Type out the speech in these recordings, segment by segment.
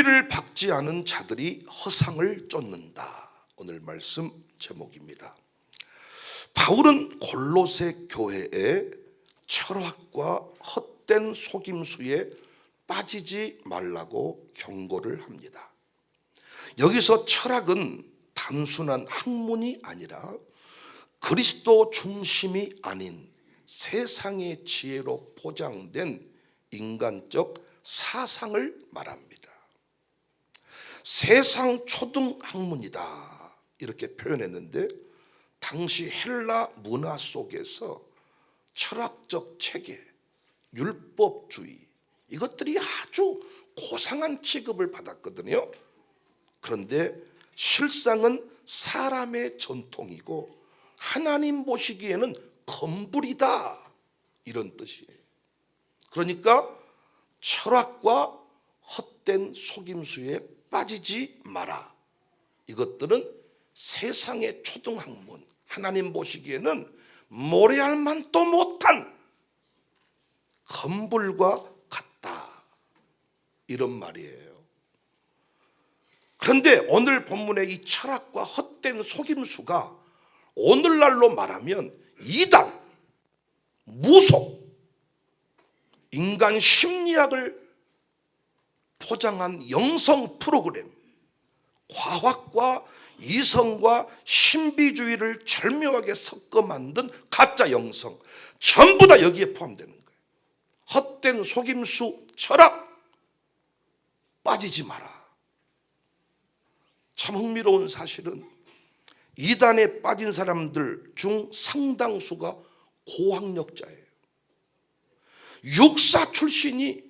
진리를 받지 않은 자들이 허상을 쫓는다. 오늘 말씀 제목입니다. 바울은 골로새 교회에 철학과 헛된 속임수에 빠지지 말라고 경고를 합니다. 여기서 철학은 단순한 학문이 아니라 그리스도 중심이 아닌 세상의 지혜로 포장된 인간적 사상을 말합니다. 세상 초등 학문이다 이렇게 표현했는데, 당시 헬라 문화 속에서 철학적 체계, 율법주의 이것들이 아주 고상한 취급을 받았거든요. 그런데 실상은 사람의 전통이고 하나님 보시기에는 검불이다 이런 뜻이에요. 그러니까 철학과 헛된 속임수에 빠지지 마라. 이것들은 세상의 초등학문, 하나님 보시기에는 모래알 만도 못한 검불과 같다 이런 말이에요. 그런데 오늘 본문의 이 철학과 헛된 속임수가 오늘날로 말하면 이단, 무속, 인간 심리학을 포장한 영성 프로그램, 과학과 이성과 신비주의를 절묘하게 섞어 만든 가짜 영성, 전부 다 여기에 포함되는 거예요. 헛된 속임수, 철학 빠지지 마라. 참 흥미로운 사실은 이단에 빠진 사람들 중 상당수가 고학력자예요. 육사 출신이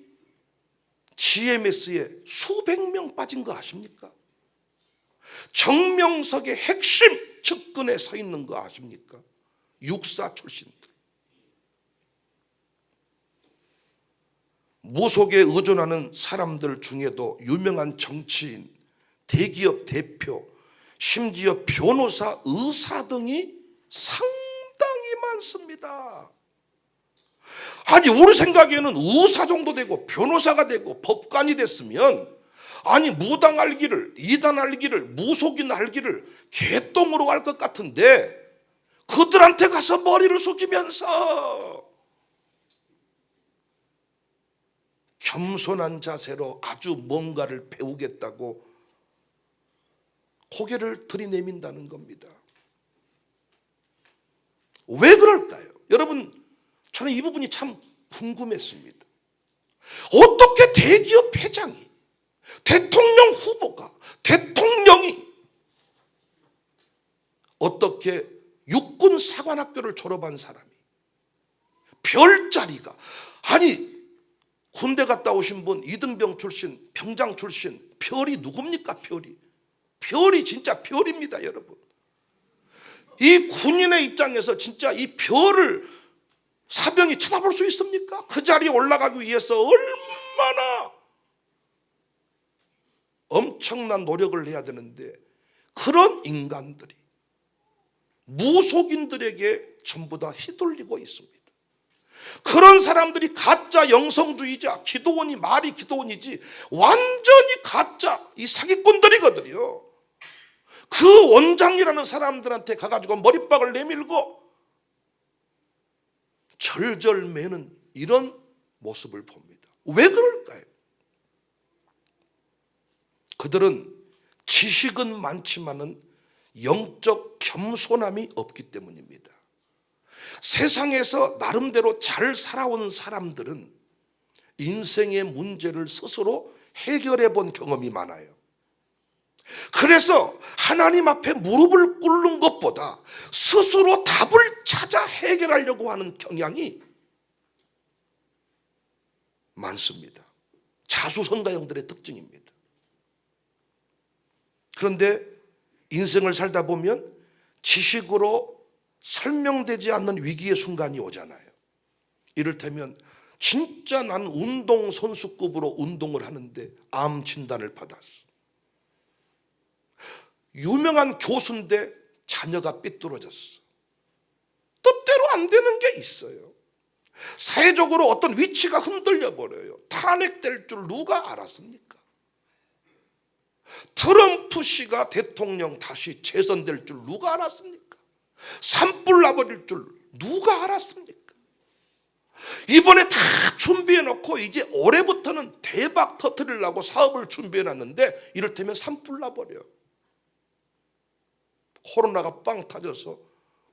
GMS에 수백 명 빠진 거 아십니까? 정명석의 핵심 측근에 서 있는 거 아십니까? 육사 출신들. 무속에 의존하는 사람들 중에도 유명한 정치인, 대기업 대표, 심지어 변호사, 의사 등이 상당히 많습니다. 아니 우리 생각에는 의사 정도 되고 변호사가 되고 법관이 됐으면, 아니 무당할 길을, 이단할 길을, 무속인 할 길을 개똥으로 갈 것 같은데 그들한테 가서 머리를 숙이면서 겸손한 자세로 아주 뭔가를 배우겠다고 고개를 들이내민다는 겁니다. 왜 그럴까요? 여러분, 저는 이 부분이 참 궁금했습니다. 어떻게 대기업 회장이, 대통령 후보가, 대통령이 어떻게 육군 사관학교를 졸업한 사람이 별자리가, 아니 군대 갔다 오신 분, 이등병 출신, 병장 출신, 별이 누굽니까? 별이 진짜 별입니다, 여러분. 이 군인의 입장에서 진짜 이 별을 사병이 쳐다볼 수 있습니까? 그 자리에 올라가기 위해서 얼마나 엄청난 노력을 해야 되는데, 그런 인간들이 무속인들에게 전부 다 휘둘리고 있습니다. 그런 사람들이 가짜 영성주의자, 기도원이 말이 기도원이지 완전히 가짜 이 사기꾼들이거든요. 그 원장이라는 사람들한테 가가지고 머리박을 내밀고 절절매는 이런 모습을 봅니다. 왜 그럴까요? 그들은 지식은 많지만은 영적 겸손함이 없기 때문입니다. 세상에서 나름대로 잘 살아온 사람들은 인생의 문제를 스스로 해결해 본 경험이 많아요. 그래서 하나님 앞에 무릎을 꿇는 것보다 스스로 답을 찾아 해결하려고 하는 경향이 많습니다. 자수성가형들의 특징입니다. 그런데 인생을 살다 보면 지식으로 설명되지 않는 위기의 순간이 오잖아요. 이를테면 진짜 난 운동선수급으로 운동을 하는데 암 진단을 받았어. 유명한 교수인데 자녀가 삐뚤어졌어. 뜻대로 안 되는 게 있어요. 사회적으로 어떤 위치가 흔들려 버려요. 탄핵될 줄 누가 알았습니까? 트럼프 씨가 대통령 다시 재선될 줄 누가 알았습니까? 산불 나버릴 줄 누가 알았습니까? 이번에 다 준비해 놓고 이제 올해부터는 대박 터뜨리려고 사업을 준비해 놨는데 이를테면 산불 나버려. 코로나가 빵 터져서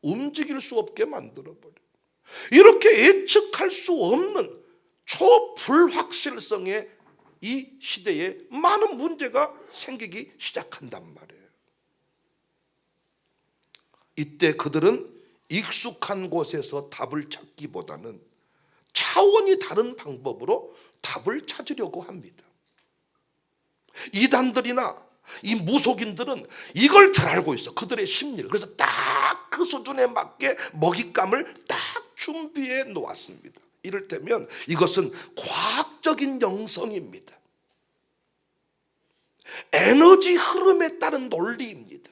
움직일 수 없게 만들어버려. 이렇게 예측할 수 없는 초불확실성의 이 시대에 많은 문제가 생기기 시작한단 말이에요. 이때 그들은 익숙한 곳에서 답을 찾기보다는 차원이 다른 방법으로 답을 찾으려고 합니다. 이단들이나 이 무속인들은 이걸 잘 알고 있어. 그들의 심리를. 그래서 딱 그 수준에 맞게 먹잇감을 딱 준비해 놓았습니다. 이를테면 이것은 과학적인 영성입니다. 에너지 흐름에 따른 논리입니다.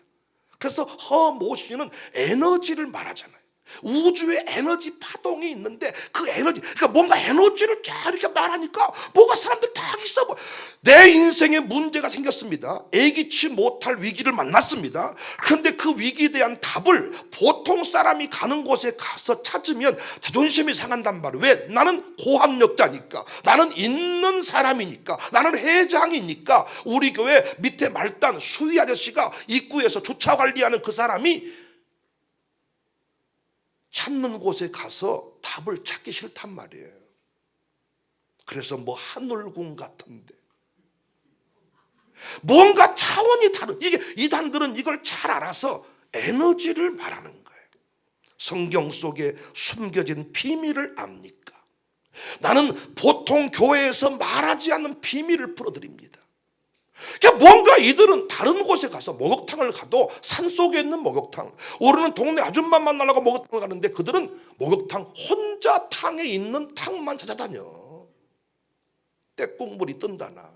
그래서 허모 씨는 에너지를 말하잖아요. 우주에 에너지 파동이 있는데 그 에너지, 그러니까 뭔가 에너지를 쫙 이렇게 말하니까 뭐가 사람들 다 있어 보여. 내 인생에 문제가 생겼습니다. 예기치 못할 위기를 만났습니다. 그런데 그 위기에 대한 답을 보통 사람이 가는 곳에 가서 찾으면 자존심이 상한단 말이에요. 왜? 나는 고학력자니까, 나는 있는 사람이니까, 나는 회장이니까. 우리 교회 밑에 말단 수희 아저씨가 입구에서 주차 관리하는 그 사람이 찾는 곳에 가서 답을 찾기 싫단 말이에요. 그래서 뭐 하늘궁 같은데 뭔가 차원이 다른, 이게 이단들은 이걸 잘 알아서 에너지를 말하는 거예요. 성경 속에 숨겨진 비밀을 압니까? 나는 보통 교회에서 말하지 않는 비밀을 풀어드립니다. 그러니까 뭔가 이들은 다른 곳에 가서 목욕탕을 가도 산속에 있는 목욕탕, 우리는 동네 아줌마 만나려고 목욕탕을 가는데 그들은 목욕탕 혼자 탕에 있는 탕만 찾아다녀. 때국물이 뜬다나,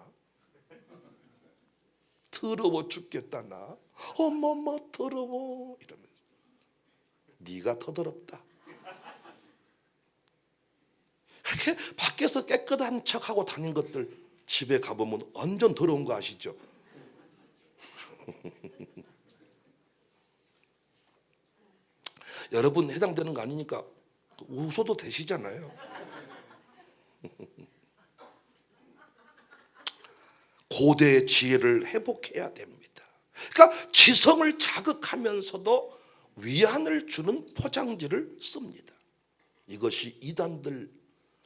더러워 죽겠다나, 어머머 더러워 이러면서. 네가 더 더럽다. 그렇게 밖에서 깨끗한 척하고 다닌 것들 집에 가보면 완전 더러운 거 아시죠? 여러분 해당되는 거 아니니까 웃어도 되시잖아요. 고대의 지혜를 회복해야 됩니다. 그러니까 지성을 자극하면서도 위안을 주는 포장지를 씁니다. 이것이 이단들,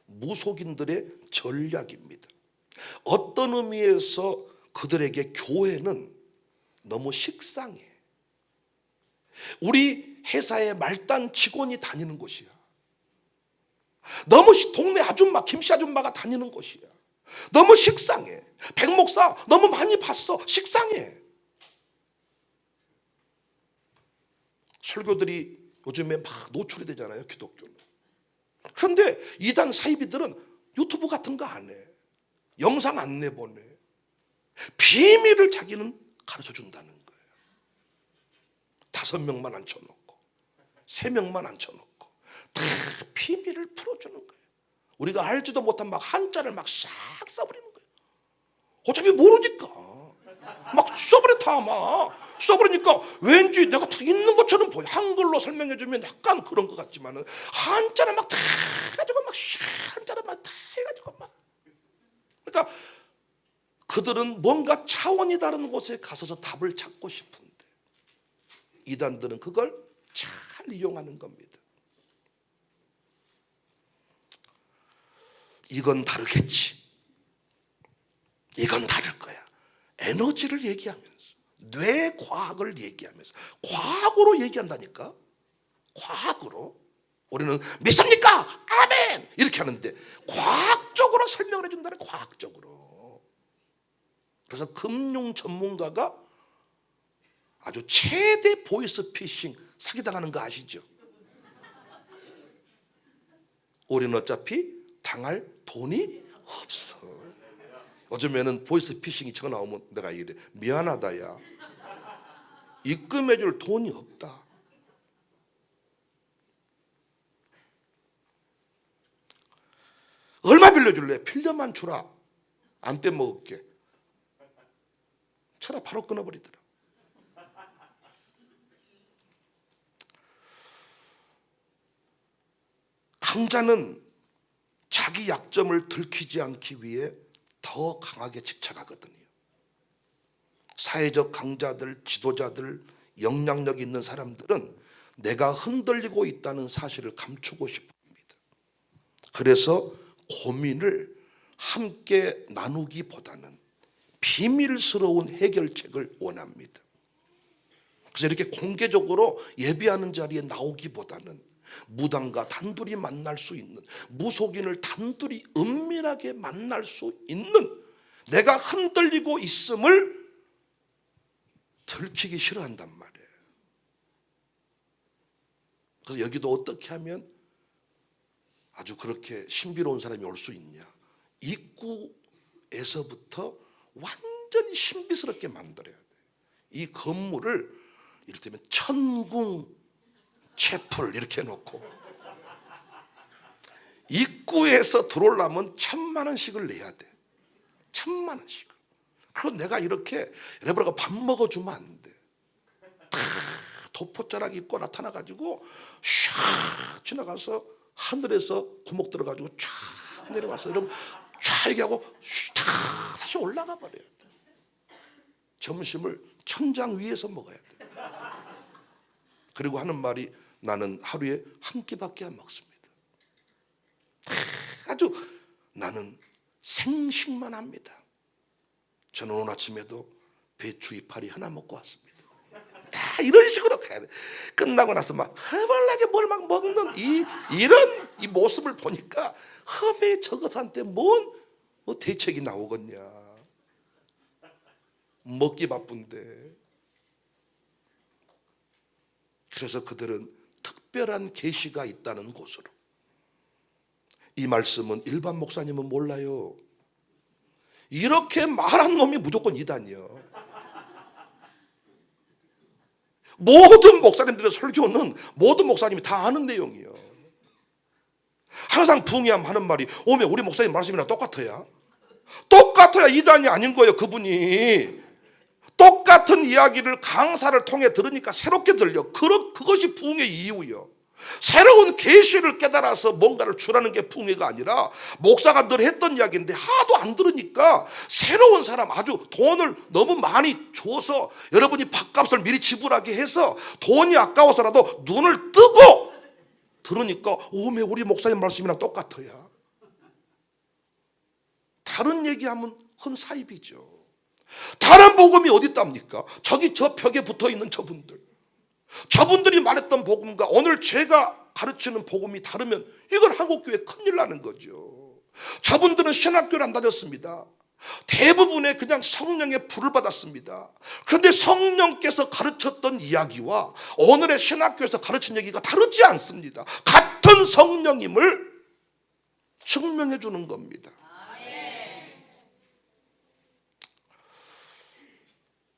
무속인들의 전략입니다. 어떤 의미에서 그들에게 교회는 너무 식상해. 우리 회사에 말단 직원이 다니는 곳이야. 너무 동네 아줌마, 김씨 아줌마가 다니는 곳이야. 너무 식상해. 백목사 너무 많이 봤어. 식상해. 설교들이 요즘에 막 노출이 되잖아요, 기독교는. 그런데 이단 사이비들은 유튜브 같은 거 안 해. 영상 안 내보내. 비밀을 자기는 가르쳐 준다는 거예요. 5명만 앉혀놓고 3명만 앉혀놓고 다 비밀을 풀어주는 거예요. 우리가 알지도 못한 막 한자를 막 싹 써버리는 거예요. 어차피 모르니까 막 써버려. 다 막 써버리니까 왠지 내가 다 있는 것처럼 보여. 한글로 설명해주면 약간 그런 것 같지만은 한자를 막 다 해가지고 막 한자를 막 다 해가지고 막. 그러니까 그들은 뭔가 차원이 다른 곳에 가서서 답을 찾고 싶은데 이단들은 그걸 잘 이용하는 겁니다. 이건 다르겠지, 이건 다를 거야. 에너지를 얘기하면서, 뇌과학을 얘기하면서, 과학으로 얘기한다니까. 과학으로. 우리는 믿습니까? 아멘! 이렇게 하는데 과학적으로 설명을 해준다는, 과학적으로. 그래서 금융 전문가가 아주 최대 보이스피싱 사기당하는 거 아시죠? 우리는 어차피 당할 돈이 없어. 요즘에는 보이스피싱이 전화 오면 내가 이래, 미안하다 야, 입금해줄 돈이 없다. 얼마 빌려줄래? 필려만 주라. 안 떼먹을게. 전화 바로 끊어버리더라. 강자는 자기 약점을 들키지 않기 위해 더 강하게 집착하거든요. 사회적 강자들, 지도자들, 영향력 있는 사람들은 내가 흔들리고 있다는 사실을 감추고 싶어 합니다. 그래서 고민을 함께 나누기보다는 비밀스러운 해결책을 원합니다. 그래서 이렇게 공개적으로 예배하는 자리에 나오기보다는 무당과 단둘이 만날 수 있는, 무속인을 단둘이 은밀하게 만날 수 있는, 내가 흔들리고 있음을 들키기 싫어한단 말이에요. 그래서 여기도 어떻게 하면 아주 그렇게 신비로운 사람이 올 수 있냐, 입구에서부터 완전히 신비스럽게 만들어야 돼요. 이 건물을 이를테면 천궁 채플 이렇게 해놓고 입구에서 들어오려면 1,000만 원씩을 내야 돼. 1,000만 원씩을. 그럼 내가 이렇게 여러분하고 밥 먹어주면 안 돼. 다 도포자락 입고 나타나가지고 샥 지나가서 하늘에서 구멍 들어가지고 쫙 내려가서 여러분 쫙 얘기하고 다 다시 올라가 버려야 돼. 점심을 천장 위에서 먹어야 돼. 그리고 하는 말이 나는 하루에 한 끼밖에 안 먹습니다. 아주 나는 생식만 합니다. 저는 오늘 아침에도 배추 이파리 하나 먹고 왔습니다. 다 이런 식으로 가야 돼. 끝나고 나서 막 허벌나게 뭘 막 먹는 이런 이 모습을 보니까 험해 저것한테 뭔 대책이 나오겠냐. 먹기 바쁜데. 그래서 그들은 특별한 계시가 있다는 곳으로. 이 말씀은 일반 목사님은 몰라요. 이렇게 말한 놈이 무조건 이단이요. 모든 목사님들의 설교는 모든 목사님이 다 아는 내용이요. 항상 붕이함 하는 말이 오면 우리 목사님 말씀이랑 똑같아야 이단이 아닌 거예요. 그분이 똑같은 이야기를 강사를 통해 들으니까 새롭게 들려. 그것이 부흥의 이유요. 새로운 계시를 깨달아서 뭔가를 주라는 게 부흥회가 아니라, 목사가 늘 했던 이야기인데 하도 안 들으니까 새로운 사람, 아주 돈을 너무 많이 줘서 여러분이 밥값을 미리 지불하게 해서 돈이 아까워서라도 눈을 뜨고 들으니까 오메 우리 목사님 말씀이랑 똑같아야. 다른 얘기하면 큰 사입이죠. 다른 복음이 어디 있답니까? 저기 저 벽에 붙어있는 저분들이 말했던 복음과 오늘 제가 가르치는 복음이 다르면 이건 한국교회 큰일 나는 거죠. 저분들은 신학교를 안 다녔습니다. 대부분의 그냥 성령의 불을 받았습니다. 그런데 성령께서 가르쳤던 이야기와 오늘의 신학교에서 가르친 얘기가 다르지 않습니다. 같은 성령임을 증명해 주는 겁니다.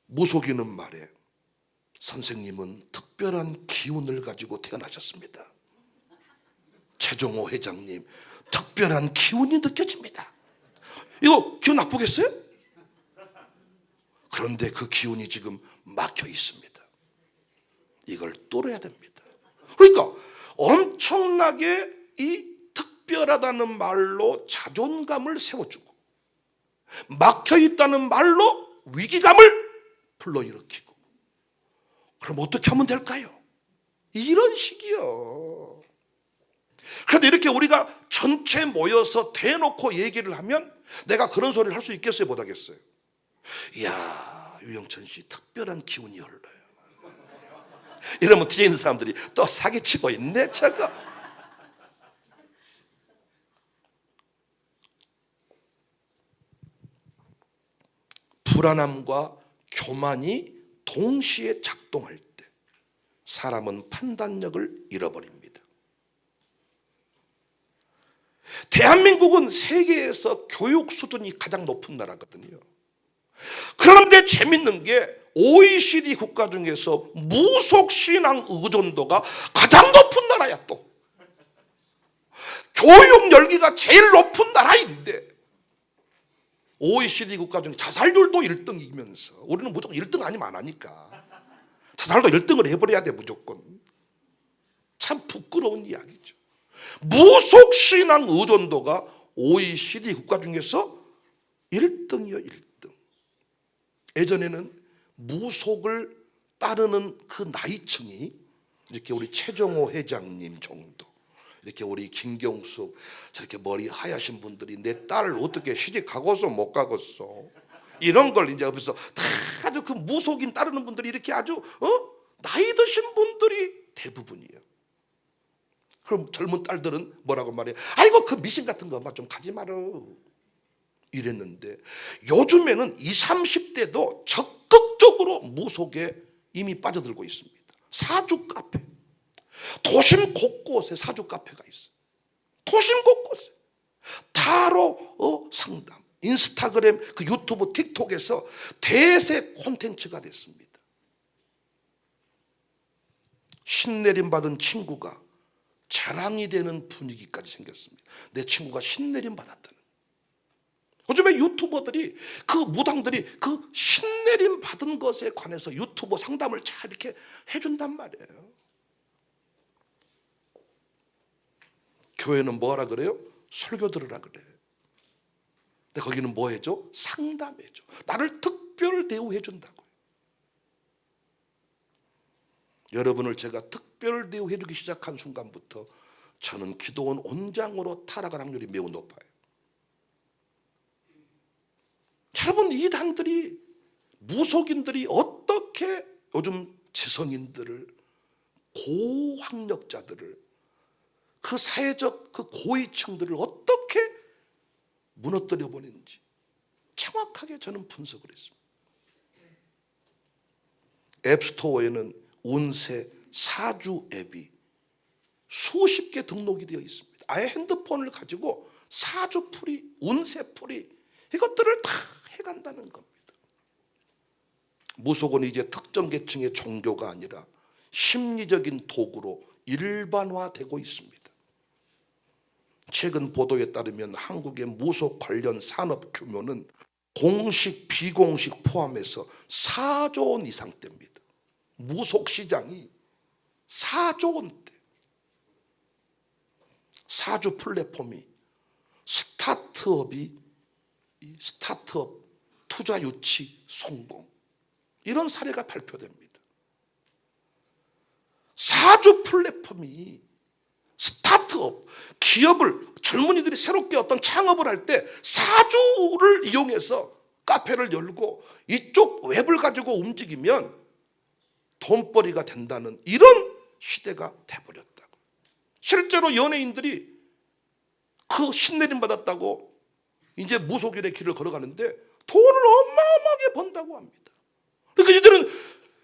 무속인은 말해 선생님은 특별한 기운을 가지고 태어나셨습니다. 최종호 회장님 특별한 기운이 느껴집니다. 이거 기분 나쁘겠어요? 그런데 그 기운이 지금 막혀 있습니다. 이걸 뚫어야 됩니다. 그러니까 엄청나게 이 특별하다는 말로 자존감을 세워주고 막혀 있다는 말로 위기감을 불러일으키고, 그럼 어떻게 하면 될까요? 이런 식이요. 그런데 이렇게 우리가 전체 모여서 대놓고 얘기를 하면 내가 그런 소리를 할 수 있겠어요? 못하겠어요? 이야, 유영천 씨 특별한 기운이 흘러요. 이러면 뒤에 있는 사람들이 또 사기치고 있네 저거. 불안함과 교만이 동시에 작동할 때 사람은 판단력을 잃어버립니다. 대한민국은 세계에서 교육 수준이 가장 높은 나라거든요. 그런데 재밌는 게 OECD 국가 중에서 무속신앙 의존도가 가장 높은 나라야. 또 교육 열기가 제일 높은 나라인데 OECD 국가 중에 자살률도 1등이면서 우리는 무조건 1등 아니면 안 하니까 자살도 1등을 해버려야 돼 무조건. 참 부끄러운 이야기죠. 무속신앙 의존도가 OECD 국가 중에서 1등이요 1등. 예전에는 무속을 따르는 그 나이층이 이렇게 우리 최정호 회장님 정도, 이렇게 우리 김경숙 저렇게 머리 하얗신 분들이 내 딸을 어떻게 시집 가겠어 못 가겠어 이런 걸 이제 그래서 다 아주 그 무속인 따르는 분들이 이렇게 아주 나이 드신 분들이 대부분이에요. 그럼 젊은 딸들은 뭐라고 말해요? 아이고 그 미신 같은 거 좀 가지 마라 이랬는데, 요즘에는 20, 30대도 적극적으로 무속에 이미 빠져들고 있습니다. 사주 카페, 도심 곳곳에 사주 카페가 있어요. 도심 곳곳에 타로 상담, 인스타그램, 그 유튜브, 틱톡에서 대세 콘텐츠가 됐습니다. 신내림 받은 친구가 자랑이 되는 분위기까지 생겼습니다. 내 친구가 신내림 받았다는. 요즘에 유튜버들이 그 무당들이 그 신내림 받은 것에 관해서 유튜버 상담을 잘 이렇게 해준단 말이에요. 교회는 뭐하라 그래요? 설교 들으라 그래. 근데 거기는 뭐 해줘? 상담해줘. 나를 특별 대우해 준다고요. 여러분을 제가 특별 대우해 주기 시작한 순간부터 저는 기도원 온장으로 타락할 확률이 매우 높아요. 여러분, 이단들이, 무속인들이 어떻게 요즘 지성인들을, 고학력자들을, 그 사회적 그 고위층들을 어떻게 무너뜨려 버리는지 정확하게 저는 분석을 했습니다. 앱스토어에는 운세, 사주 앱이 수십 개 등록이 되어 있습니다. 아예 핸드폰을 가지고 사주풀이, 운세풀이 이것들을 다 해간다는 겁니다. 무속은 이제 특정 계층의 종교가 아니라 심리적인 도구로 일반화되고 있습니다. 최근 보도에 따르면 한국의 무속 관련 산업 규모는 공식, 비공식 포함해서 4조 원 이상 됩니다. 무속 시장이 4조 원대. 사주 플랫폼이, 스타트업이, 스타트업 투자 유치 성공, 이런 사례가 발표됩니다. 사주 플랫폼이, 스타트업, 기업을, 젊은이들이 새롭게 어떤 창업을 할 때 사주를 이용해서 카페를 열고 이쪽 웹을 가지고 움직이면 돈벌이가 된다는 이런 시대가 돼버렸다고. 실제로 연예인들이 그 신내림 받았다고 이제 무속인의 길을 걸어가는데 돈을 어마어마하게 번다고 합니다. 그러니까 이들은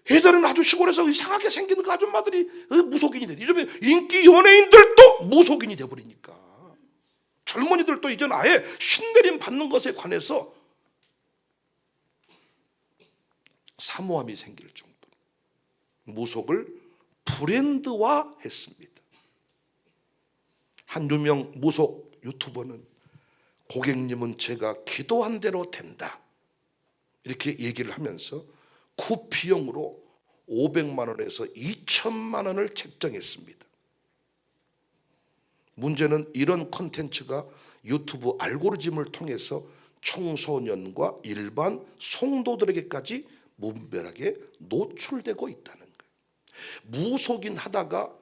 예전에는 아주 시골에서 이상하게 생기는 그 아줌마들이 무속인이 돼. 요즘에 인기 연예인들도 무속인이 돼버리니까 젊은이들도 이제는 아예 신내림 받는 것에 관해서 사모함이 생길 정도로 무속을 브랜드화 했습니다. 한 유명 무속 유튜버는 고객님은 제가 기도한 대로 된다 이렇게 얘기를 하면서 그 비용으로 500만 원에서 2천만 원을 책정했습니다. 문제는 이런 콘텐츠가 유튜브 알고리즘을 통해서 청소년과 일반 성도들에게까지 무분별하게 노출되고 있다는 거예요. 무속인 하다가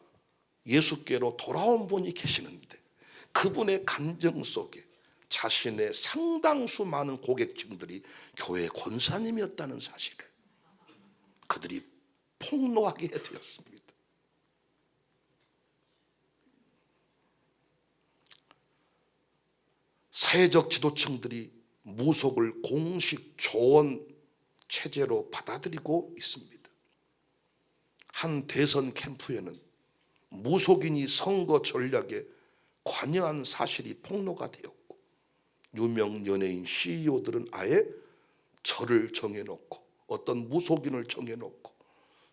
예수께로 돌아온 분이 계시는데 그분의 감정 속에 자신의 상당수 많은 고객층들이 교회 권사님이었다는 사실을 그들이 폭로하게 되었습니다. 사회적 지도층들이 무속을 공식 조언 체제로 받아들이고 있습니다. 한 대선 캠프에는 무속인이 선거 전략에 관여한 사실이 폭로가 되었고 유명 연예인 CEO들은 아예 절을 정해놓고 어떤 무속인을 정해놓고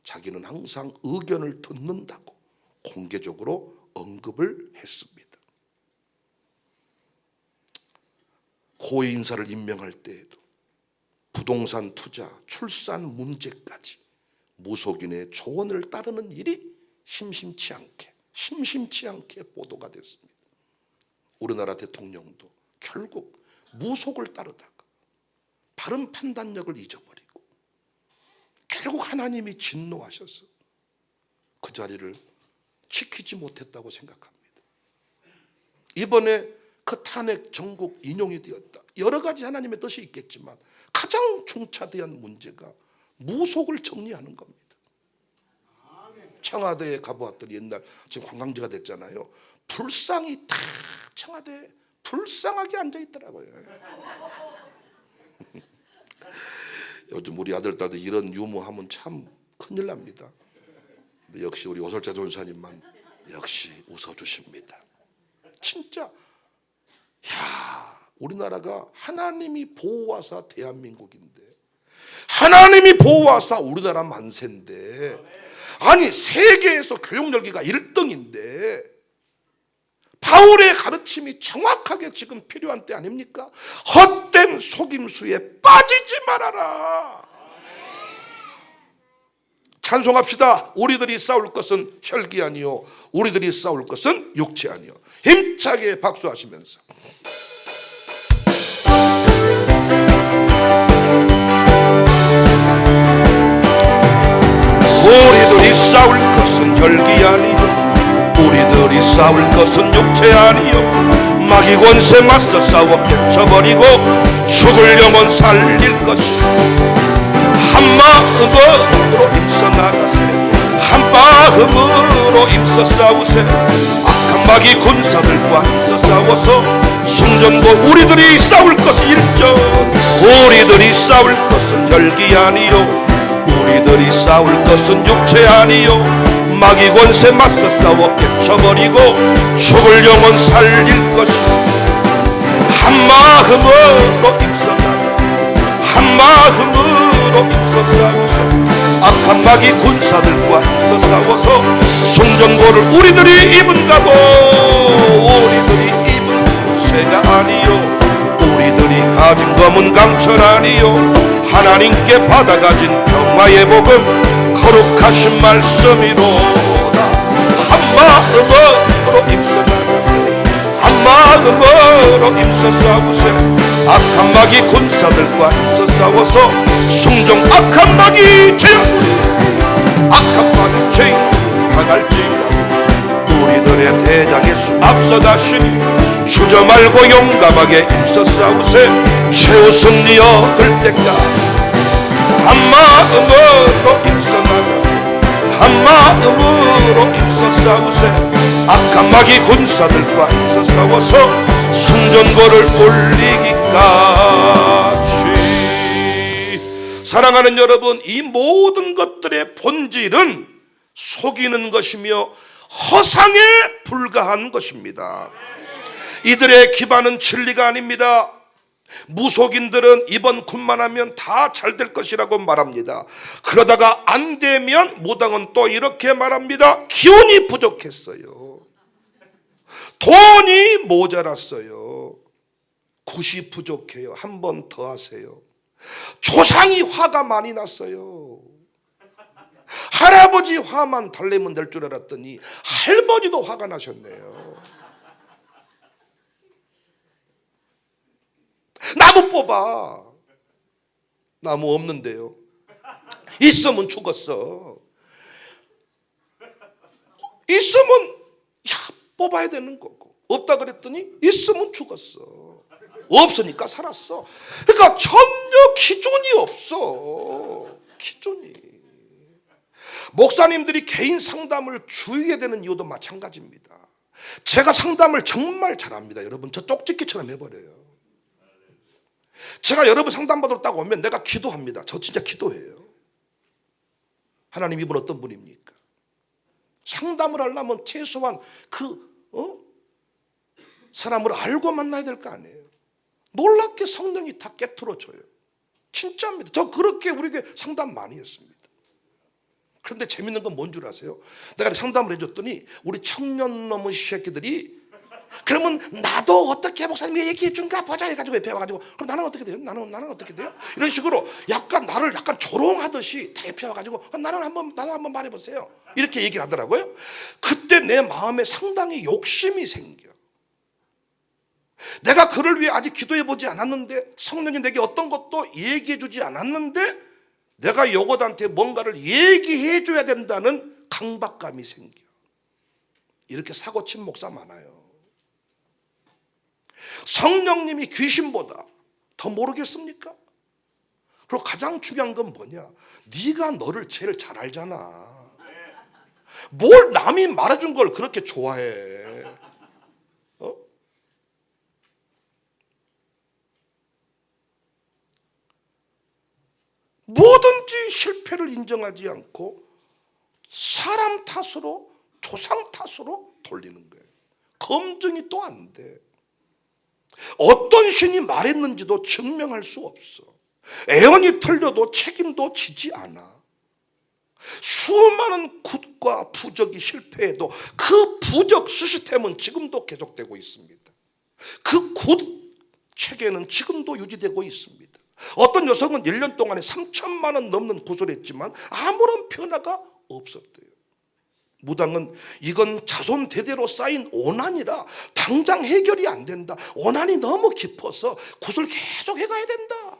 자기는 항상 의견을 듣는다고 공개적으로 언급을 했습니다. 고위 인사를 임명할 때에도 부동산 투자, 출산 문제까지 무속인의 조언을 따르는 일이 심심치 않게 보도가 됐습니다. 우리나라 대통령도 결국 무속을 따르다가 바른 판단력을 잊어버리고 결국 하나님이 진노하셔서 그 자리를 지키지 못했다고 생각합니다. 이번에 그 탄핵 전국 인용이 되었다. 여러 가지 하나님의 뜻이 있겠지만 가장 중차대한 문제가 무속을 정리하는 겁니다. 청와대에 가보았더니 옛날 지금 관광지가 됐잖아요. 불상이 다 청와대에 불쌍하게 앉아 있더라고요. 요즘 우리 아들 딸도 이런 유머하면 참 큰일 납니다. 근데 역시 우리 오설자 전사님만 역시 웃어주십니다. 진짜 야, 우리나라가 하나님이 보호하사 대한민국인데, 하나님이 보호하사 우리나라 만세인데, 아니 세계에서 교육 열기가 1등인데 바울의 가르침이 정확하게 지금 필요한 때 아닙니까? 헛된 속임수에 빠지지 말아라. 찬송합시다. 우리들이 싸울 것은 혈기 아니요 우리들이 싸울 것은 육체 아니요. 힘차게 박수하시면서 우리들이 싸울 것은 혈기 아니요 우리들이 싸울 것은 육체 아니요 마귀 권세 맞서 싸워 깨쳐버리고 죽을 영혼 살릴 것이요 한 마음으로 힘써 나가세 한 마음으로 힘써 싸우세 악한 마귀 군사들과 힘써 싸워서 승전보 우리들이 싸울 것은 일전 우리들이 싸울 것은 혈기 아니요 우리들이 싸울 것은 육체 아니요 마귀 권세 맞서 싸워 깨쳐버리고 죽을 영혼 살릴 것이요 한 마음으로 힘써 나가 한 마음으로 힘써 싸우세 악한 마귀 군사들과 힘써 싸워서 승전보를 우리들이 입은가보 우리들이 입은 쇠가 아니요 우리들이 가진 검은 강철 아니요 하나님께 받아가진 평화의 복음 거룩하신 말씀이로다 한 마음으로 힘써 나가세 한 마음으로 힘써 싸우세 악한 마귀 군사들과 힘써 싸워서 승종 악한 마귀 죄악 악한 마귀 죄 강할지라 우리들의 대장 예수 앞서 가시니 주저 말고 용감하게 힘써 싸우세 최후 승리 얻을 때까지 한 마음으로 힘써 나가세 한 마음으로 힘써 싸우세 악한 마귀 군사들과 힘써 싸워서 승전보를 올리기까지. 사랑하는 여러분, 이 모든 것들의 본질은 속이는 것이며 허상에 불과한 것입니다. 이들의 기반은 진리가 아닙니다. 무속인들은 이번 군만하면 다 잘 될 것이라고 말합니다. 그러다가 안 되면 무당은 또 이렇게 말합니다. 기운이 부족했어요. 돈이 모자랐어요. 굿이 부족해요. 한 번 더 하세요. 조상이 화가 많이 났어요. 할아버지 화만 달래면 될 줄 알았더니 할머니도 화가 나셨네요. 나무 뽑아. 나무 없는데요. 있으면 죽었어. 있으면 뽑아야 되는 거고, 없다 그랬더니 있으면 죽었어. 없으니까 살았어. 그러니까 전혀 기준이 없어. 기준이. 목사님들이 개인 상담을 주의해야 되는 이유도 마찬가지입니다. 제가 상담을 정말 잘합니다. 여러분, 저 쪽집게처럼 해버려요. 제가 여러분 상담받으러 딱 오면 내가 기도합니다. 저 진짜 기도해요. 하나님, 이분 어떤 분입니까? 상담을 하려면 최소한 사람을 알고 만나야 될 거 아니에요. 놀랍게 성령이 다 깨트려줘요. 진짜입니다. 저 그렇게 우리에게 상담 많이 했습니다. 그런데 재밌는 건 뭔 줄 아세요? 내가 상담을 해줬더니 우리 청년 놈의 새끼들이 그러면 나도 어떻게 목사님이 얘기해 준가 보자 해가지고 옆에 와가지고 그럼 나는 어떻게 돼요? 나는 어떻게 돼요? 이런 식으로 약간 나를 약간 조롱하듯이 다 옆에 와가지고 나는 한번 말해보세요. 이렇게 얘기를 하더라고요. 그때 내 마음에 상당히 욕심이 생겨. 내가 그를 위해 아직 기도해보지 않았는데, 성령이 내게 어떤 것도 얘기해주지 않았는데 내가 요것한테 뭔가를 얘기해줘야 된다는 강박감이 생겨. 이렇게 사고친 목사 많아요. 성령님이 귀신보다 더 모르겠습니까? 그리고 가장 중요한 건 뭐냐? 네가 너를 제일 잘 알잖아. 뭘 남이 말해준 걸 그렇게 좋아해? 뭐든지 실패를 인정하지 않고 사람 탓으로, 조상 탓으로 돌리는 거예요. 검증이 또 안 돼. 어떤 신이 말했는지도 증명할 수 없어. 애언이 틀려도 책임도 지지 않아. 수많은 굿과 부적이 실패해도 그 부적 시스템은 지금도 계속되고 있습니다. 그 굿 체계는 지금도 유지되고 있습니다. 어떤 여성은 1년 동안에 3천만 원 넘는 굿을 했지만 아무런 변화가 없었대요. 무당은 이건 자손 대대로 쌓인 오난이라 당장 해결이 안 된다. 오난이 너무 깊어서 굿을 계속 해가야 된다.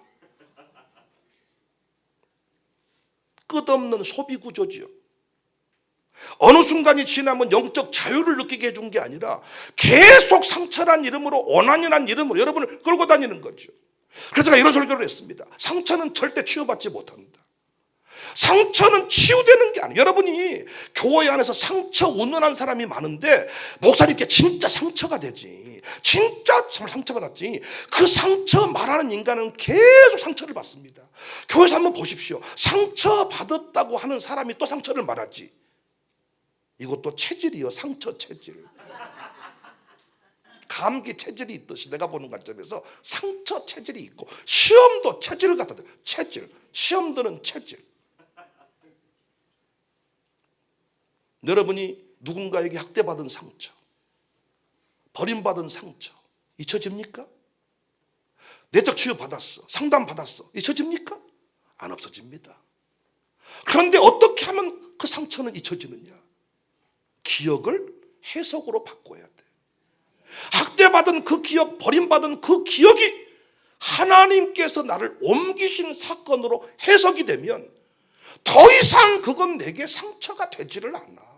끝없는 소비 구조지요. 어느 순간이 지나면 영적 자유를 느끼게 해준 게 아니라 계속 상처란 이름으로, 오난이란 이름으로 여러분을 끌고 다니는 거죠. 그래서 제가 이런 설교를 했습니다. 상처는 절대 치유받지 못한다. 상처는 치유되는 게 아니에요. 여러분이 교회 안에서 상처 운운한 사람이 많은데 목사님께 진짜 상처가 되지, 진짜 정말 상처받았지, 그 상처 말하는 인간은 계속 상처를 받습니다. 교회에서 한번 보십시오. 상처받았다고 하는 사람이 또 상처를 말하지. 이것도 체질이요. 상처 체질. 감기 체질이 있듯이 내가 보는 관점에서 상처 체질이 있고, 시험도 체질을 갖다 대. 체질. 시험들은 체질. 여러분이 누군가에게 학대받은 상처, 버림받은 상처 잊혀집니까? 내적 치유 받았어, 상담 받았어, 잊혀집니까? 안 없어집니다. 그런데 어떻게 하면 그 상처는 잊혀지느냐? 기억을 해석으로 바꿔야 돼. 학대받은 그 기억, 버림받은 그 기억이 하나님께서 나를 옮기신 사건으로 해석이 되면 더 이상 그건 내게 상처가 되지를 않아.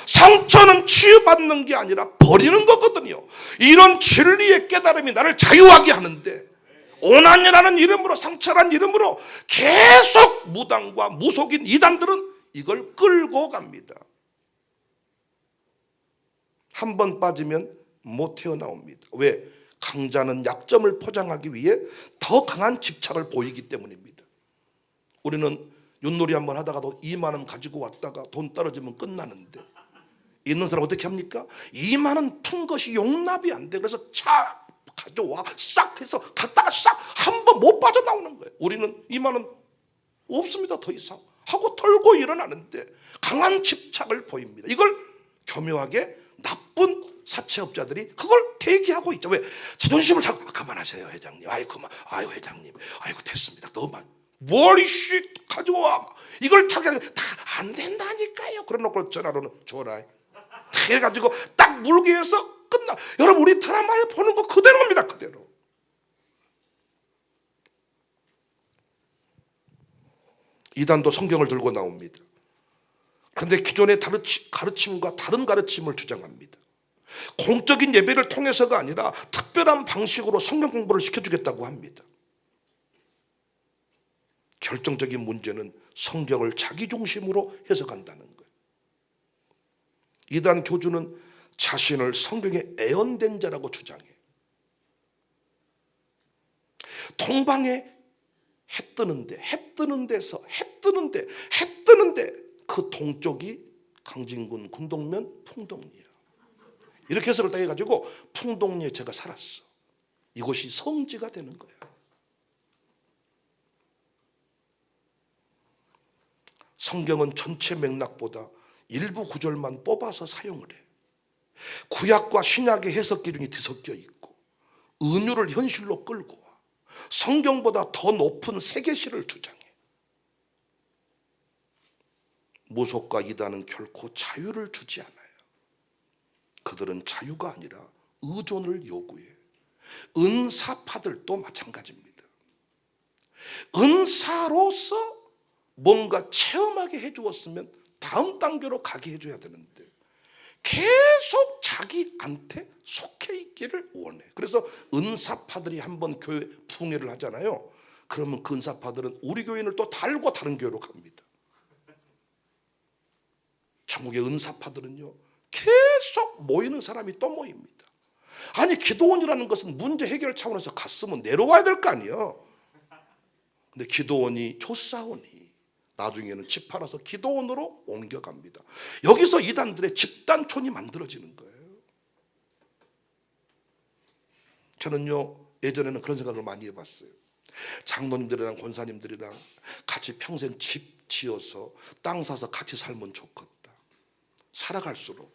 상처는 치유받는 게 아니라 버리는 거거든요. 이런 진리의 깨달음이 나를 자유하게 하는데, 오난이라는 이름으로, 상처라는 이름으로 계속 무당과 무속인 이단들은 이걸 끌고 갑니다. 한 번 빠지면 못 태어나옵니다. 왜? 강자는 약점을 포장하기 위해 더 강한 집착을 보이기 때문입니다. 우리는 윷놀이 한번 하다가도 2만 원 가지고 왔다가 돈 떨어지면 끝나는데, 있는 사람 어떻게 합니까? 2만 원 푼 것이 용납이 안 돼. 그래서 차 가져와 싹 해서 갔다가 싹 한 번 못 빠져나오는 거예요. 우리는 2만 원 없습니다, 더 이상 하고 털고 일어나는데 강한 집착을 보입니다. 이걸 교묘하게 나쁜 사채업자들이 그걸 대기하고 있죠. 왜? 자존심을 잡고 그만하세요 회장님. 아이 그만. 아유 회장님. 아이고 됐습니다. 너만 뭘 이씨 가져와. 이걸 자기가 다 안 된다니까요. 그래놓고 전화로는 줘라. 해가지고 딱 물게 해서 끝나. 여러분 우리 드라마에 보는 거 그대로입니다. 그대로. 이단도 성경을 들고 나옵니다. 그런데 기존의 가르침과 다른 가르침을 주장합니다. 공적인 예배를 통해서가 아니라 특별한 방식으로 성경 공부를 시켜주겠다고 합니다. 결정적인 문제는 성경을 자기 중심으로 해석한다는 거예요. 이단 교주는 자신을 성경에 애언된 자라고 주장해. 동방에 해 뜨는 데서 해 뜨는데 그 동쪽이 강진군 군동면 풍동리야. 이렇게 해석을 딱 해가지고 풍동리에 제가 살았어. 이곳이 성지가 되는 거야. 성경은 전체 맥락보다 일부 구절만 뽑아서 사용을 해. 구약과 신약의 해석 기준이 뒤섞여 있고 은유를 현실로 끌고 와 성경보다 더 높은 세계시를 주장해. 무속과 이단은 결코 자유를 주지 않아요. 그들은 자유가 아니라 의존을 요구해. 은사파들도 마찬가지입니다. 은사로서 뭔가 체험하게 해주었으면 다음 단계로 가게 해줘야 되는데 계속 자기한테 속해 있기를 원해. 그래서 은사파들이 한번 교회 부흥회를 하잖아요. 그러면 그 은사파들은 우리 교인을 또 달고 다른 교회로 갑니다. 전국의 은사파들은요 계속 모이는 사람이 또 모입니다. 아니 기도원이라는 것은 문제 해결 차원에서 갔으면 내려와야 될 거 아니에요. 근데 기도원이 조사원이 나중에는 집 팔아서 기도원으로 옮겨갑니다. 여기서 이단들의 집단촌이 만들어지는 거예요. 저는요 예전에는 그런 생각을 많이 해봤어요. 장로님들이랑 권사님들이랑 같이 평생 집 지어서 땅 사서 같이 살면 좋겠다. 살아갈수록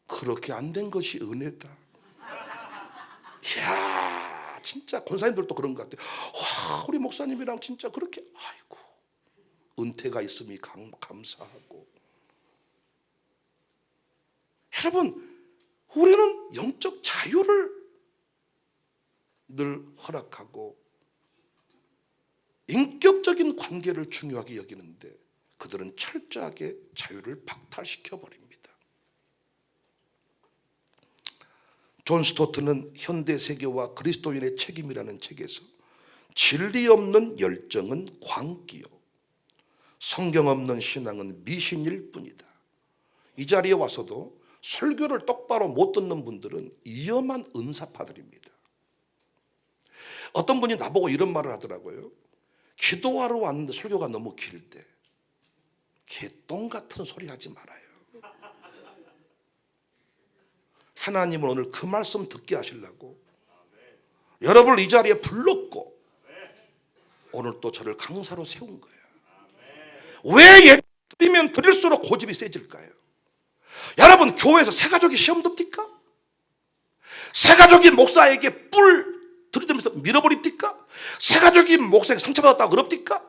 그렇게 안 된 것이 은혜다. 이야 진짜 권사님들도 그런 것 같아요. 와 우리 목사님이랑 진짜 그렇게 아이고 은퇴가 있음이 감사하고. 여러분 우리는 영적 자유를 늘 허락하고 인격적인 관계를 중요하게 여기는데 그들은 철저하게 자유를 박탈시켜 버립니다. 존 스토트는 현대 세계와 그리스도인의 책임이라는 책에서 진리 없는 열정은 광기요 성경 없는 신앙은 미신일 뿐이다. 이 자리에 와서도 설교를 똑바로 못 듣는 분들은 위험한 은사파들입니다. 어떤 분이 나보고 이런 말을 하더라고요. 기도하러 왔는데 설교가 너무 길대. 개똥 같은 소리 하지 말아요. 하나님은 오늘 그 말씀 듣게 하시려고 여러분을 이 자리에 불렀고 오늘 또 저를 강사로 세운 거예요. 왜 예배 드리면 드릴수록 고집이 세질까요? 여러분 교회에서 새가족이 시험 듭니까? 새가족이 목사에게 뿔 들이대면서 밀어버립니까? 새가족이 목사에게 상처받았다고 그럽니까?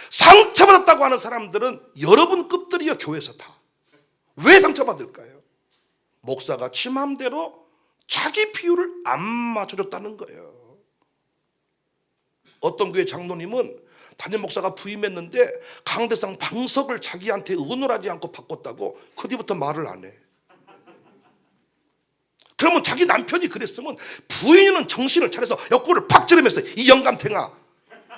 상처받았다고 하는 사람들은 여러분 급들이요 교회에서 다. 왜 상처받을까요? 목사가 지 맘대로 자기 비율을 안 맞춰줬다는 거예요. 어떤 교회 장로님은 담임 목사가 부임했는데 강대상 방석을 자기한테 의논하지 않고 바꿨다고 그 뒤부터 말을 안 해. 그러면 자기 남편이 그랬으면 부인은 정신을 차려서 옆구리를 팍 찌르면서 이 영감탱아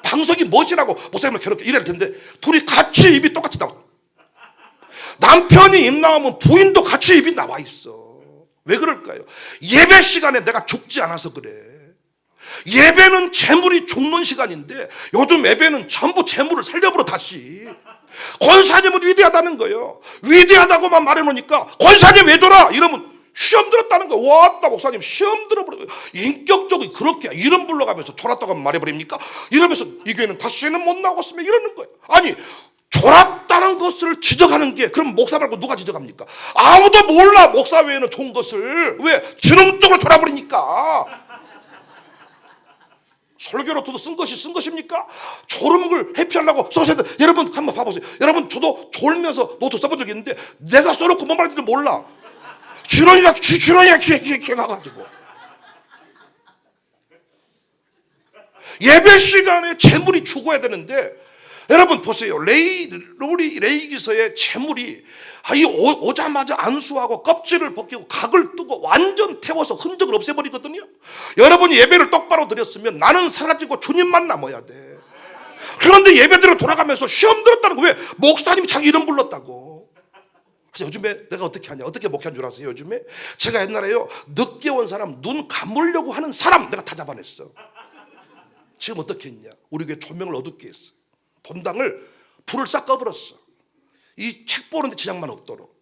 방석이 멋이라고 목사님을 괴롭게 이럴 텐데 둘이 같이 입이 똑같이 나와. 남편이 입 나오면 부인도 같이 입이 나와 있어. 왜 그럴까요? 예배 시간에 내가 죽지 않아서 그래. 예배는 재물이 죽는 시간인데 요즘 예배는 전부 재물을 살려버려 다시. 권사님은 위대하다는 거예요. 위대하다고만 말해놓으니까 권사님 왜 줘라 이러면 시험 들었다는 거예요. 왔다 목사님 시험 들어버려요. 인격적으로 그렇게 이름 불러가면서 졸았다고 말해버립니까? 이러면서 이 교회는 다시는 못 나오겠으면 이러는 거예요. 아니 졸았다는 것을 지적하는 게 그럼 목사 말고 누가 지적합니까? 아무도 몰라. 목사 외에는 좋은 것을. 왜? 지능적으로 졸아버리니까. 설교로도 쓴 것입니까? 졸음을 걸 회피하려고 써야 돼. 여러분 한번 봐보세요. 여러분 저도 졸면서 노트 써본 적이 있는데 내가 써놓고 뭔 말인지도 몰라. 주렁이가 가가지고 예배 시간에 재물이 죽어야 되는데 여러분 보세요. 레위기서의 재물이 오자마자 안수하고 껍질을 벗기고 각을 뜨고 완전 태워서 흔적을 없애버리거든요. 여러분이 예배를 똑바로 드렸으면 나는 사라지고 주님만 남아야 돼. 그런데 예배대로 돌아가면서 시험 들었다는 거. 왜? 목사님이 자기 이름 불렀다고. 그래서 요즘에 내가 어떻게 하냐, 어떻게 목회한 줄 아세요? 요즘에 제가 옛날에요 늦게 온 사람 눈 감으려고 하는 사람 내가 다 잡아냈어. 지금 어떻게 했냐, 우리 교회 조명을 어둡게 했어. 본당을 불을 싹 꺼버렸어. 이 책 보는데 지장만 없도록.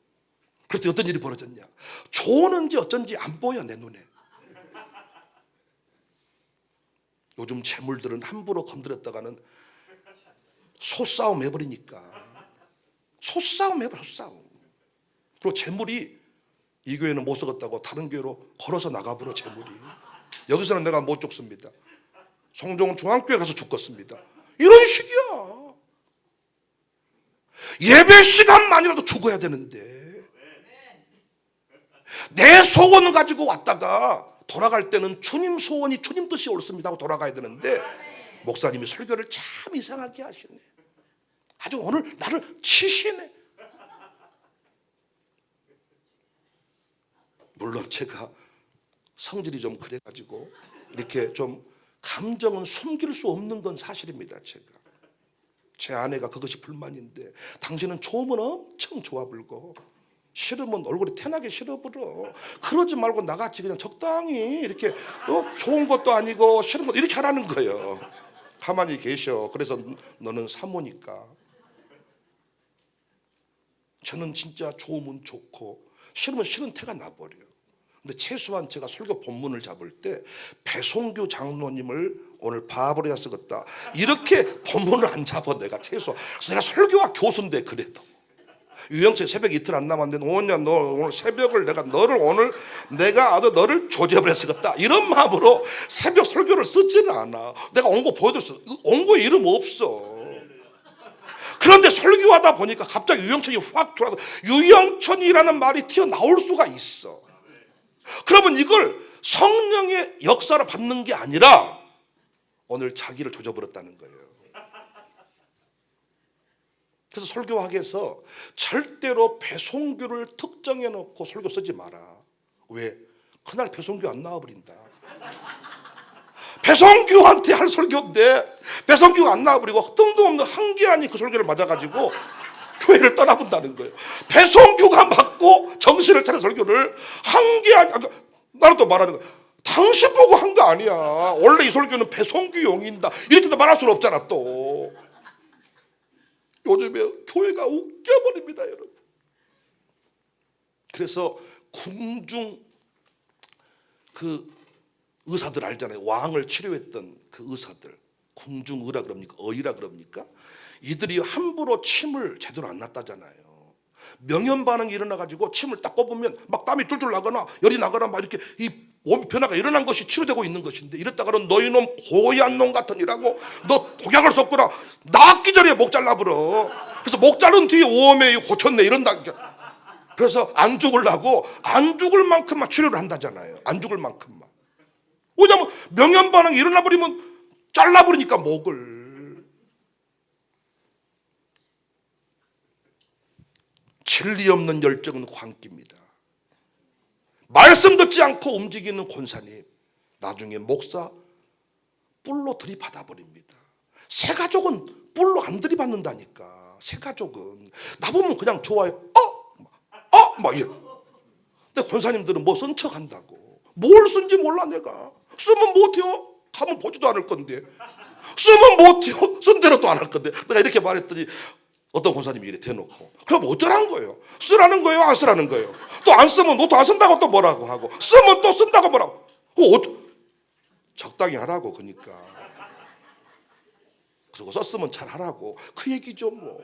그랬더니 어떤 일이 벌어졌냐, 좋은지 어쩐지 안 보여 내 눈에. 요즘 재물들은 함부로 건드렸다가는 소싸움 해버리니까. 소싸움. 그리고 재물이 이 교회는 못 쓰겠다고 다른 교회로 걸어서 나가버려 재물이. 여기서는 내가 못 죽습니다. 송정 중앙교회 가서 죽겠습니다. 이런 식이야. 예배 시간만이라도 죽어야 되는데 내 소원 가지고 왔다가 돌아갈 때는 주님 소원이 주님 뜻이 옳습니다 하고 돌아가야 되는데 목사님이 설교를 참 이상하게 하시네. 아주 오늘 나를 치시네. 물론 제가 성질이 좀 그래가지고 이렇게 좀 감정은 숨길 수 없는 건 사실입니다. 제 아내가 그것이 불만인데 당신은 좋으면 엄청 좋아 불고 싫으면 얼굴이 태나게 싫어버려. 그러지 말고 나같이 그냥 적당히 이렇게 좋은 것도 아니고 싫은 것도 이렇게 하라는 거예요. 가만히 계셔. 그래서 너는 사모니까. 저는 진짜 좋으면 좋고 싫으면 싫은 태가 나버려요. 근데 최소한 제가 설교 본문을 잡을 때 배송규 장로님을 오늘 바보로야 쓰겠다 이렇게 본문을 안 잡아. 내가 최소. 그래서 내가 설교와 교수인데 그래도 유영철 새벽 이틀 안 남았는데 오냐 너 오늘 새벽을 내가 아주 너를 조져버려 쓰겠다 이런 마음으로 새벽 설교를 쓰지는 않아. 내가 온 거 보여줬어. 온 거에 이름 없어. 그런데 설교하다 보니까 갑자기 유영천이 확 돌아서 유영천이라는 말이 튀어나올 수가 있어. 그러면 이걸 성령의 역사를 받는 게 아니라 오늘 자기를 조져버렸다는 거예요. 그래서 설교학에서 절대로 배송규를 특정해 놓고 설교 쓰지 마라. 왜? 그날 배송규 안 나와버린다. 배송규한테 할 설교인데 배송규가 안 나와버리고 뜬금없는 한계한이 그 설교를 맞아가지고 교회를 떠나본다는 거예요. 배송규가 맞고 정신을 차린 설교를 한계한이, 나는 또 말하는 거야. 당신 보고 한 거 아니야. 원래 이 설교는 배송규용인다 이렇게도 말할 수는 없잖아. 또 요즘에 교회가 웃겨버립니다, 여러분. 그래서 궁중 그 의사들 알잖아요. 왕을 치료했던 그 의사들, 궁중의라 그럽니까? 의라 그럽니까? 이들이 함부로 침을 제대로 안 놨다잖아요. 명현 반응이 일어나가지고 침을 딱 꼽으면 막 땀이 줄줄 나거나 열이 나거나 막 이렇게 이 몸 변화가 일어난 것이 치료되고 있는 것인데, 이랬다가는 너희 놈 고얀 놈 같으니라고 너 독약을 썼구나, 낫기 전에 목 잘라버려. 그래서 목 자른 뒤에 오염에 고쳤네 이런다. 그래서 안 죽으려고 안 죽을 만큼만 치료를 한다잖아요. 안 죽을 만큼만. 왜냐면 명현 반응이 일어나 버리면 잘라버리니까 목을. 진리 없는 열정은 광기입니다. 말씀 듣지 않고 움직이는 권사님, 나중에 목사 뿔로 들이받아 버립니다. 새 가족은 뿔로 안 들이받는다니까. 새 가족은 나보면 그냥 좋아해. 막 이래. 근데 권사님들은 뭐 쓴 척 한다고. 뭘 쓴지 몰라. 내가 쓰면 못해요. 하면 보지도 않을 건데. 쓰면 못해요. 쓴 대로 또 안 할 건데. 내가 이렇게 말했더니 어떤 권사님이 이래 대놓고, 그럼 어쩌라는 거예요? 쓰라는 거예요? 안 쓰라는 거예요? 또 안 쓰면 너 또 안 쓴다고 또 뭐라고 하고, 쓰면 또 쓴다고 뭐라고. 적당히 하라고. 그러니까 그리고 썼으면 잘 하라고 그 얘기죠 뭐.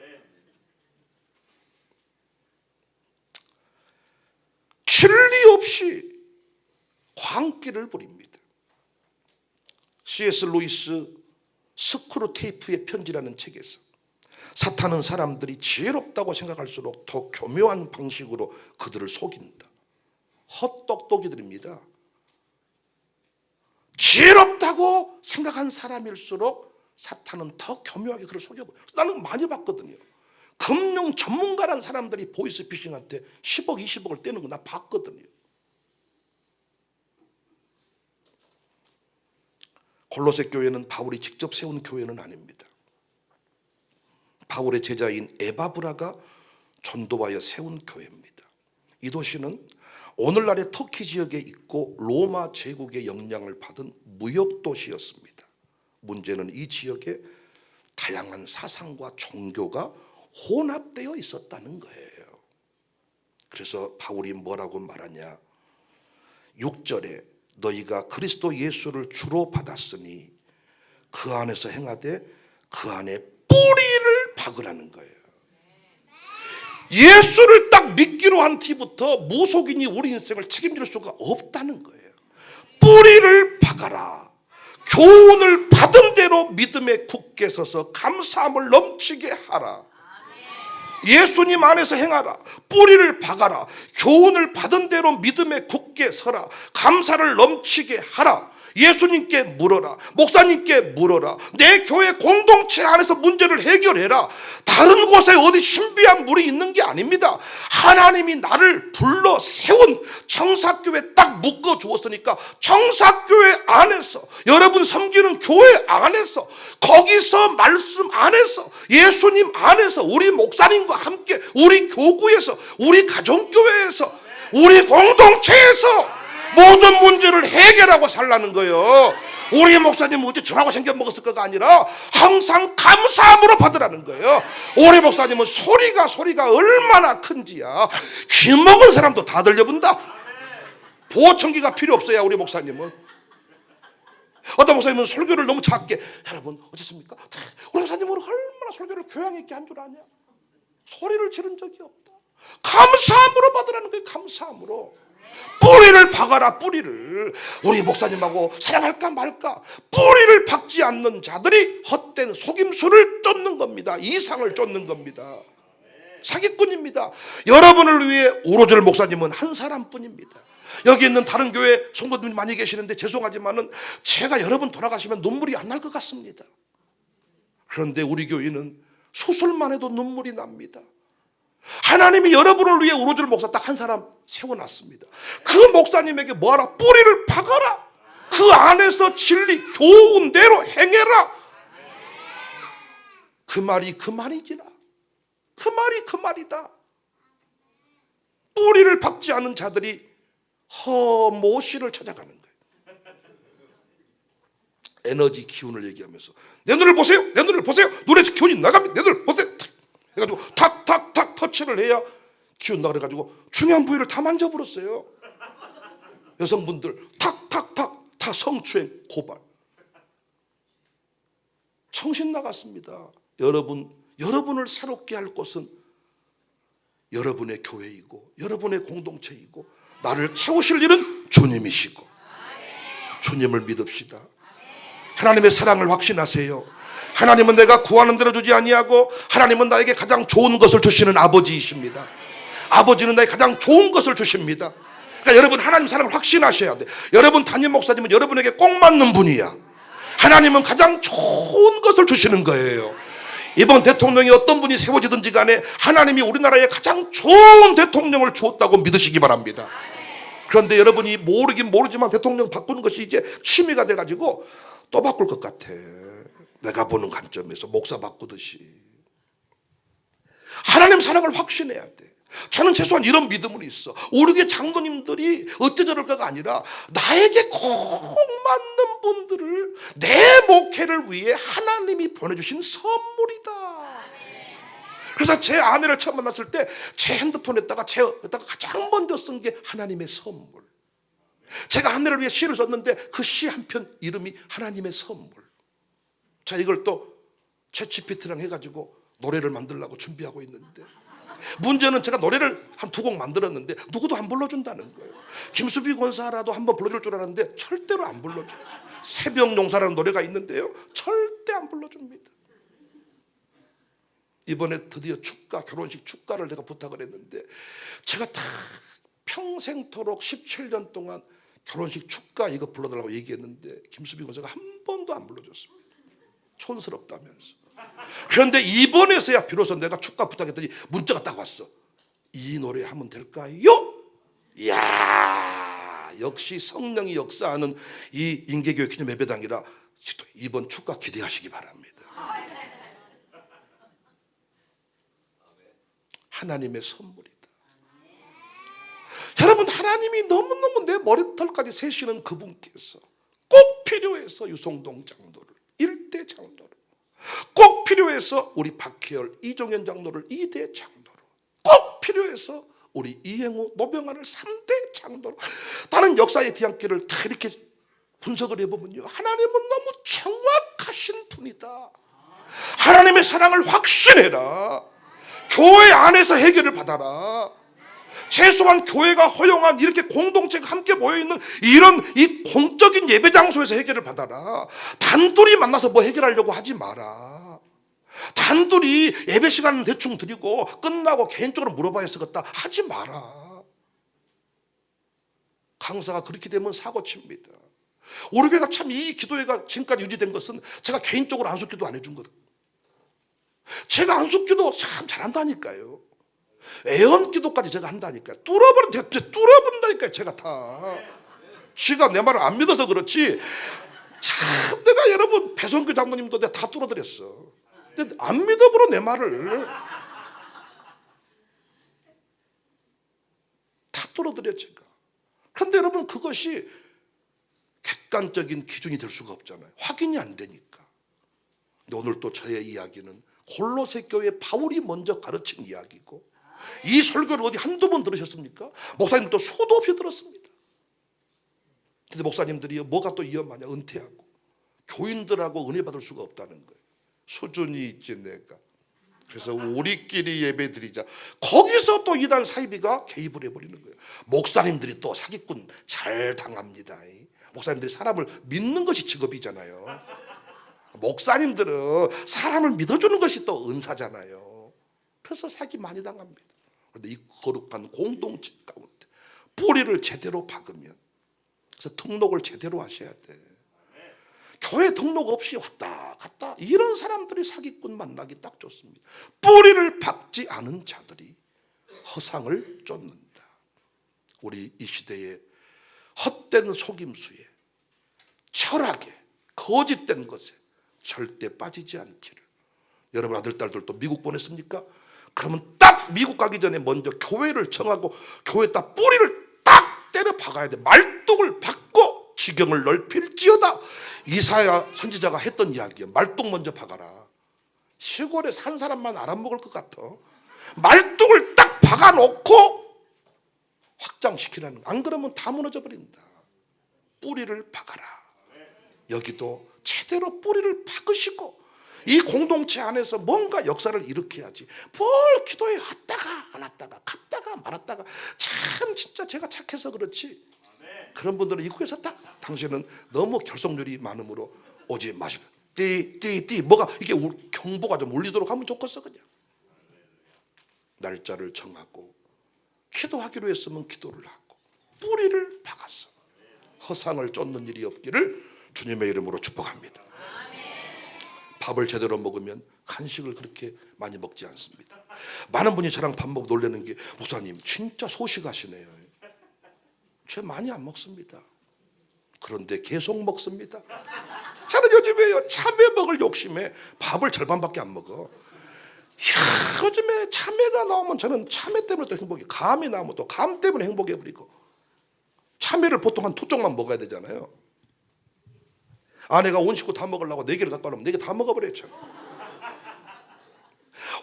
진리 없이 광기를 부립니다. C.S. 루이스 스크루테이프의 편지라는 책에서 사탄은 사람들이 지혜롭다고 생각할수록 더 교묘한 방식으로 그들을 속인다. 헛똑똑이들입니다. 지혜롭다고 생각한 사람일수록 사탄은 더 교묘하게 그를 속여버려요. 나는 많이 봤거든요. 금융 전문가라는 사람들이 보이스피싱한테 10억 20억을 떼는 거 나 봤거든요. 골로새 교회는 바울이 직접 세운 교회는 아닙니다. 바울의 제자인 에바브라가 전도하여 세운 교회입니다. 이 도시는 오늘날의 터키 지역에 있고 로마 제국의 영향을 받은 무역 도시였습니다. 문제는 이 지역에 다양한 사상과 종교가 혼합되어 있었다는 거예요. 그래서 바울이 뭐라고 말하냐? 6절에 너희가 그리스도 예수를 주로 받았으니 그 안에서 행하되 그 안에 뿌리를 박으라는 거예요. 예수를 딱 믿기로 한 뒤부터 무속인이 우리 인생을 책임질 수가 없다는 거예요. 뿌리를 박아라. 교훈을 받은 대로 믿음에 굳게 서서 감사함을 넘치게 하라. 예수님 안에서 행하라. 뿌리를 박아라. 교훈을 받은 대로 믿음에 굳게 서라. 감사를 넘치게 하라. 예수님께 물어라. 목사님께 물어라. 내 교회 공동체 안에서 문제를 해결해라. 다른 곳에 어디 신비한 물이 있는 게 아닙니다. 하나님이 나를 불러 세운 청사교회 딱 묶어 주었으니까 청사교회 안에서, 여러분 섬기는 교회 안에서, 거기서 말씀 안에서, 예수님 안에서, 우리 목사님과 함께 우리 교구에서, 우리 가정교회에서, 우리 공동체에서 모든 문제를 해결하고 살라는 거예요. 우리 목사님은 어째 저라고 생겨 먹었을 거가 아니라 항상 감사함으로 받으라는 거예요. 우리 목사님은 소리가 얼마나 큰지야 귀 먹은 사람도 다 들려본다. 보청기가 필요 없어요. 우리 목사님은. 어떤 목사님은 설교를 너무 작게, 여러분 어쨌습니까? 우리 목사님은 얼마나 설교를 교양 있게 한 줄 아냐. 소리를 지른 적이 없다. 감사함으로 받으라는 거예요. 감사함으로. 뿌리를 박아라. 뿌리를. 우리 목사님하고 사랑할까 말까. 뿌리를 박지 않는 자들이 헛된 속임수를 쫓는 겁니다. 이상을 쫓는 겁니다. 사기꾼입니다. 여러분을 위해 오로절 목사님은 한 사람뿐입니다. 여기 있는 다른 교회 성도님이 많이 계시는데 죄송하지만은 제가 여러분 돌아가시면 눈물이 안 날 것 같습니다. 그런데 우리 교회는 수술만 해도 눈물이 납니다. 하나님이 여러분을 위해 우로절 목사 딱 한 사람 세워놨습니다. 그 목사님에게 뭐하라? 뿌리를 박아라. 그 안에서 진리 교훈대로 행해라. 그 말이 그 말이지라. 그 말이 그 말이다. 뿌리를 박지 않은 자들이 허모시를 찾아가는 거예요. 에너지 기운을 얘기하면서 내 눈을 보세요. 내 눈을 보세요. 눈에 기운이 나갑니다. 내 눈을 보세요. 해가지고 탁탁탁 터치를 해야 기운 나가지고 중요한 부위를 다 만져버렸어요. 여성분들 탁탁탁 다 성추행 고발. 정신 나갔습니다. 여러분을 새롭게 할 곳은 여러분의 교회이고 여러분의 공동체이고 나를 채우실 일은 주님이시고 주님을 믿읍시다. 하나님의 사랑을 확신하세요. 하나님은 내가 구하는 대로 주지 아니하고 하나님은 나에게 가장 좋은 것을 주시는 아버지이십니다. 아버지는 나에게 가장 좋은 것을 주십니다. 그러니까 여러분 하나님 사랑을 확신하셔야 돼. 여러분 담임 목사님은 여러분에게 꼭 맞는 분이야. 하나님은 가장 좋은 것을 주시는 거예요. 이번 대통령이 어떤 분이 세워지든지 간에 하나님이 우리나라에 가장 좋은 대통령을 주었다고 믿으시기 바랍니다. 그런데 여러분이 모르긴 모르지만 대통령 바꾸는 것이 이제 취미가 돼가지고 또 바꿀 것 같아. 내가 보는 관점에서 목사 바꾸듯이. 하나님 사랑을 확신해야 돼. 저는 최소한 이런 믿음은 있어. 우리 교회 장로님들이 어째 저럴까가 아니라 나에게 꼭 맞는 분들을 내 목회를 위해 하나님이 보내주신 선물이다. 그래서 제 아내를 처음 만났을 때 제 핸드폰에다가 가장 먼저 쓴 게 하나님의 선물. 제가 아내를 위해 시를 썼는데 그 시 한 편 이름이 하나님의 선물. 자, 이걸 또 챗GPT랑 해가지고 노래를 만들려고 준비하고 있는데 문제는 제가 노래를 한 2곡 만들었는데 누구도 안 불러준다는 거예요. 김수비 권사라도 한번 불러줄 줄 알았는데 절대로 안 불러줘요. 새벽용사라는 노래가 있는데요 절대 안 불러줍니다. 이번에 드디어 결혼식 축가를 내가 부탁을 했는데 제가 다 평생토록 17년 동안 결혼식 축가 이거 불러달라고 얘기했는데 김수비 권사가 한 번도 안 불러줬습니다. 촌스럽다면서. 그런데 이번에서야 비로소 내가 축가 부탁했더니 문자가 딱 왔어. 이 노래 하면 될까요? 이야, 역시 성령이 역사하는 이 인계교회 기념 예배당이라 이번 축가 기대하시기 바랍니다. 하나님의 선물이다. 여러분 하나님이 너무너무 내 머리털까지 세시는 그분께서 꼭 필요해서 유성동 장로를 1대 장로로, 꼭 필요해서 우리 박혜열, 이종현 장로를 2대 장로로, 꼭 필요해서 우리 이행우, 노병환을 3대 장로로. 다른 역사의 뒤안길을 다 이렇게 분석을 해보면요 하나님은 너무 정확하신 분이다. 하나님의 사랑을 확신해라. 교회 안에서 해결을 받아라. 최소한 교회가 허용한 이렇게 공동체가 함께 모여있는 이런 이 공적인 예배 장소에서 해결을 받아라. 단둘이 만나서 뭐 해결하려고 하지 마라. 단둘이 예배 시간은 대충 드리고 끝나고 개인적으로 물어봐야 쓰겠다 하지 마라. 강사가 그렇게 되면 사고칩니다. 우리 교회가 참 이 기도회가 지금까지 유지된 것은 제가 개인적으로 안수기도 안 해준 거거든요. 제가 안수기도 참 잘한다니까요. 애언기도까지 제가 한다니까요. 뚫어본다니까요. 제가 다. 지가 내 말을 안 믿어서 그렇지 참 내가 여러분 배성규 장로님도 내가 다 뚫어드렸어. 근데 안 믿어버려 내 말을. 다 뚫어드려 제가. 그런데 여러분 그것이 객관적인 기준이 될 수가 없잖아요. 확인이 안 되니까. 근데 오늘 또 저의 이야기는 골로새 교회 바울이 먼저 가르친 이야기고, 이 설교를 어디 한두 번 들으셨습니까? 목사님도 수도 없이 들었습니다. 근데 목사님들이 뭐가 또 위험하냐, 은퇴하고 교인들하고 은혜 받을 수가 없다는 거예요. 수준이 있지 내가. 그래서 우리끼리 예배 드리자. 거기서 또 이단 사이비가 개입을 해버리는 거예요. 목사님들이 또 사기꾼 잘 당합니다. 목사님들이 사람을 믿는 것이 직업이잖아요. 목사님들은 사람을 믿어주는 것이 또 은사잖아요. 그래서 사기 많이 당합니다. 그런데 이 거룩한 공동체 가운데 뿌리를 제대로 박으면, 그래서 등록을 제대로 하셔야 돼. 교회 등록 없이 왔다 갔다 이런 사람들이 사기꾼 만나기 딱 좋습니다. 뿌리를 박지 않은 자들이 허상을 쫓는다. 우리 이 시대에 헛된 속임수에, 철학에, 거짓된 것에 절대 빠지지 않기를. 여러분 아들 딸들도 미국 보냈습니까? 그러면 딱 미국 가기 전에 먼저 교회를 정하고 교회 딱 뿌리를 딱 때려 박아야 돼. 말뚝을 박고 지경을 넓힐지어다. 이사야 선지자가 했던 이야기예요. 말뚝 먼저 박아라. 시골에 산 사람만 알아먹을 것 같아. 말뚝을 딱 박아놓고 확장시키라는 거야. 안 그러면 다 무너져 버린다. 뿌리를 박아라. 여기도 제대로 뿌리를 박으시고 이 공동체 안에서 뭔가 역사를 일으켜야지. 뭘 기도에 왔다가 안 왔다가 갔다가 말았다가. 참 진짜 제가 착해서 그렇지 그런 분들은 이국에서 딱 당신은 너무 결속률이 많으므로 오지 마시고 띠 뭐가 이게 경보가 좀 울리도록 하면 좋겠어. 그냥 날짜를 정하고 기도하기로 했으면 기도를 하고 뿌리를 박았어. 허상을 쫓는 일이 없기를 주님의 이름으로 축복합니다. 밥을 제대로 먹으면 간식을 그렇게 많이 먹지 않습니다. 많은 분이 저랑 밥 먹고 놀라는 게, 목사님 진짜 소식하시네요. 저 많이 안 먹습니다. 그런데 계속 먹습니다. 저는 요즘에요 참외 먹을 욕심에 밥을 절반밖에 안 먹어. 이야, 요즘에 참외가 나오면 저는 참외 때문에 또 행복해요. 감이 나오면 또 감 때문에 행복해버리고. 참외를 보통 한 2쪽만 먹어야 되잖아요. 아내가 온 식구 다 먹으려고 4개를 갖다 놓으면 4개 다 먹어버려요.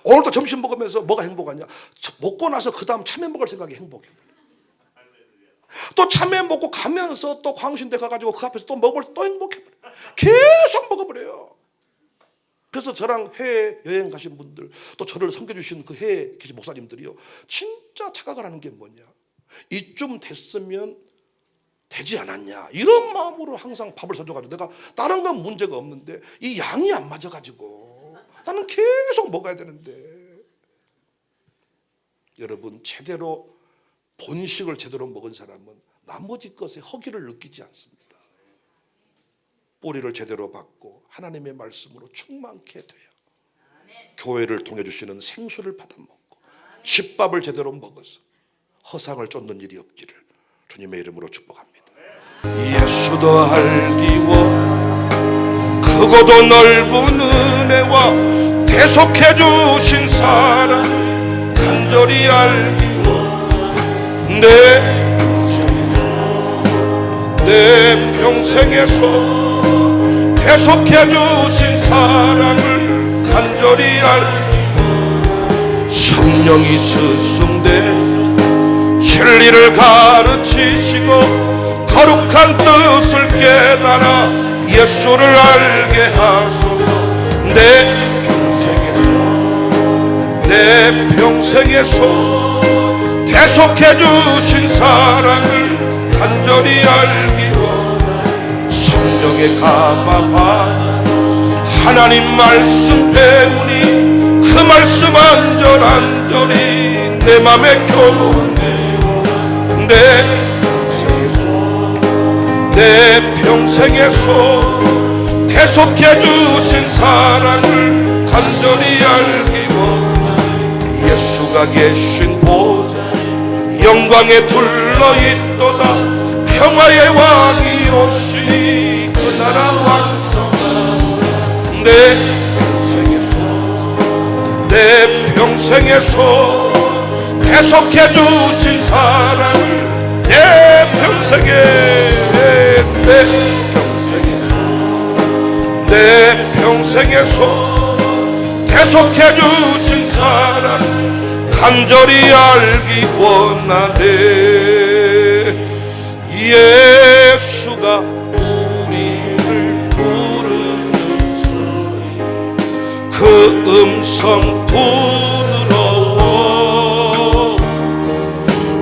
오늘도 점심 먹으면서 뭐가 행복하냐, 먹고 나서 그 다음 참외 먹을 생각이 행복해. 또 참외 먹고 가면서 또 광신대 가가지고 그 앞에서 또 먹을 또 행복해. 계속 먹어버려요. 그래서 저랑 해외 여행 가신 분들, 또 저를 섬겨주신 그 해외 계신 목사님들이요, 진짜 착각을 하는 게 뭐냐, 이쯤 됐으면 되지 않았냐 이런 마음으로 항상 밥을 사줘가지고, 내가 다른 건 문제가 없는데 이 양이 안 맞아가지고 나는 계속 먹어야 되는데. 여러분 제대로 본식을 제대로 먹은 사람은 나머지 것에 허기를 느끼지 않습니다. 뿌리를 제대로 받고 하나님의 말씀으로 충만케 돼요. 교회를 통해 주시는 생수를 받아먹고 집밥을 제대로 먹어서 허상을 쫓는 일이 없기를 주님의 이름으로 축복합니다. 예수도 알기워 크고도 넓은 은혜와 대속해 주신 사랑 간절히 알기워 내 평생에서 대속해 주신 사랑을 간절히 알기워 성령이 스승돼 진리를 가르치시고 거룩한 뜻을 깨달아 예수를 알게 하소서. 내 평생에서 내 평생에서 대속해 주신 사랑을 간절히 알기로 성령에 감아봐 하나님 말씀 배우니 그 말씀 안절안절히 내 맘에 교훈되어 내 평생에서 대속해 주신 사랑을 간절히 알기로 예수가 계신 곳 영광에 둘러있도다 평화의 왕이 오시니 그 나라 완성하라 내 평생에서 대속해 주신 사랑을 내 평생에서 대속해 주신 사랑 간절히 알기 원하네. 예수가 우리를 부르는 소리 그 음성 부드러워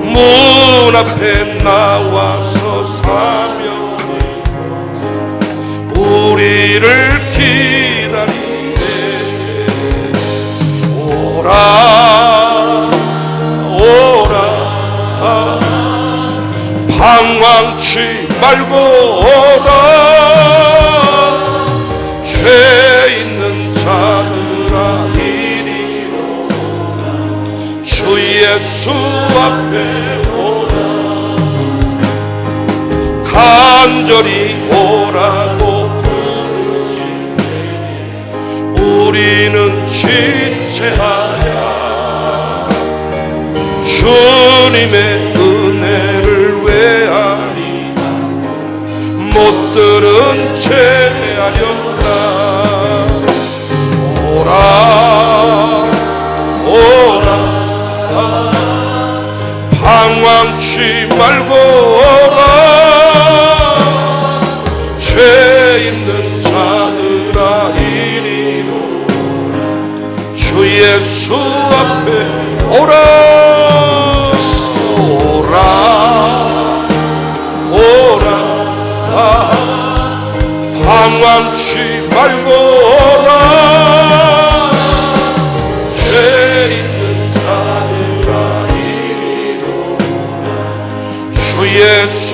문 앞에 나와서 사명해 우리를 기다리네. 오라 방황치 말고 오라 죄 있는 자들아 이리 오라 주 예수 앞에 오라 간절히 오라고 부르시네. 우리는 지체하야 주님의 은혜를 왜 아니나 못 들은 채 하려나. 오라 방황치 말고 오라 죄 있는 자들아 이리 오라 주 예수 앞에 오라 방황치 말고 오라 죄 있는 자들아 이리 오라 주 예수